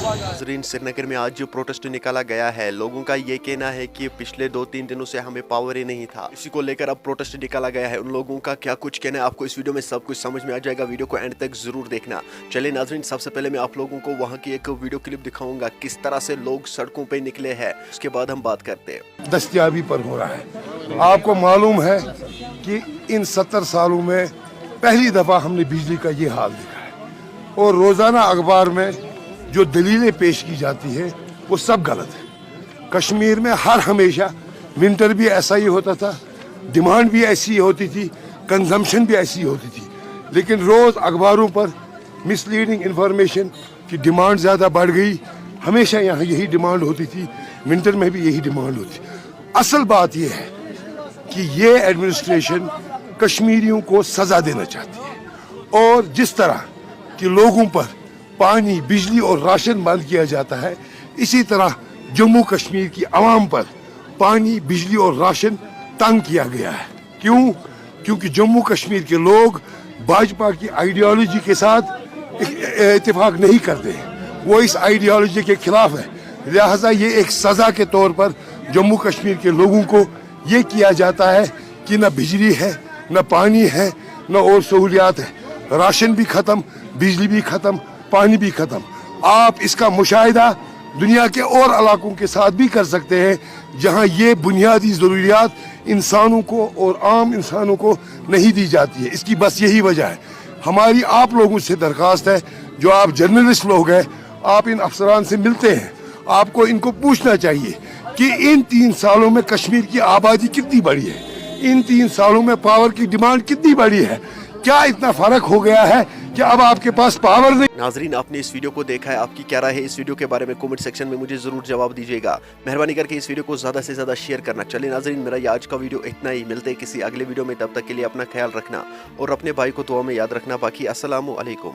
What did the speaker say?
नाज़रीन, श्रीनगर में आज जो प्रोटेस्ट निकाला गया है, लोगों का ये कहना है कि पिछले 2-3 दिनों से हमें पावर ही नहीं था, इसी को लेकर अब प्रोटेस्ट निकाला गया है। उन लोगों का क्या कुछ कहना है आपको इस वीडियो में सब कुछ समझ में आ जाएगा। वीडियो को एंड तक जरूर देखना। चलिए नाज़रीन, सबसे पहले मैं आप लोगों को वहाँ की एक वीडियो क्लिप दिखाऊंगा किस तरह से लोग सड़कों पे निकले हैं, उसके बाद हम बात करते हैं। दस्तयाबी पर हो रहा है। आपको मालूम है कि इन 70 सालों में पहली दफा हमने बिजली का ये हाल देखा है और रोजाना अखबार में जो दलीलें पेश की जाती है वो सब गलत है। कश्मीर में हर हमेशा विंटर भी ऐसा ही होता था, डिमांड भी ऐसी ही होती थी, कंजम्पशन भी ऐसी ही होती थी, लेकिन रोज अखबारों पर मिसलीडिंग इंफॉर्मेशन की डिमांड ज़्यादा बढ़ गई। हमेशा यहाँ यही डिमांड होती थी, विंटर में भी यही डिमांड होती। असल बात यह है कि ये एडमिनिस्ट्रेशन कश्मीरियों को सजा देना चाहती है और जिस तरह कि लोगों पर पानी, बिजली और राशन बंद किया जाता है, इसी तरह जम्मू कश्मीर की आवाम पर पानी, बिजली और राशन तंग किया गया है। क्यों? क्योंकि जम्मू कश्मीर के लोग भाजपा की आइडियोलॉजी के साथ इत्तेफाक नहीं करते, वो इस आइडियोलॉजी के खिलाफ है। लिहाजा ये एक सजा के तौर पर जम्मू कश्मीर के लोगों को ये किया जाता है कि न बिजली है, न पानी है, न और सहूलियात है। राशन भी खत्म, बिजली भी खत्म, पानी भी खत्म। आप इसका मुशाहिदा दुनिया के और इलाकों के साथ भी कर सकते हैं जहां ये बुनियादी ज़रूरियात इंसानों को और आम इंसानों को नहीं दी जाती है। इसकी बस यही वजह है। हमारी आप लोगों से दरख्वास्त है, जो आप जर्नलिस्ट लोग हैं, आप इन अफसरान से मिलते हैं, आपको इनको पूछना चाहिए कि इन 3 सालों में कश्मीर की आबादी कितनी बढ़ी है, इन 3 सालों में पावर की डिमांड कितनी बढ़ी है, क्या इतना फर्क हो गया है कि अब आपके पास पावर नहीं। नाजरीन, आपने इस वीडियो को देखा है, आपकी क्या राय है इस वीडियो के बारे में कमेंट सेक्शन में मुझे जरूर जवाब दीजिएगा। मेहरबानी करके इस वीडियो को ज्यादा से ज्यादा शेयर करना। चलिए नाजरीन, मेरा ये आज का वीडियो इतना ही। मिलते हैं किसी अगले वीडियो में, तब तक के लिए अपना ख्याल रखना और अपने भाई को दुआ में याद रखना। बाकी अस्सलामु अलैकुम।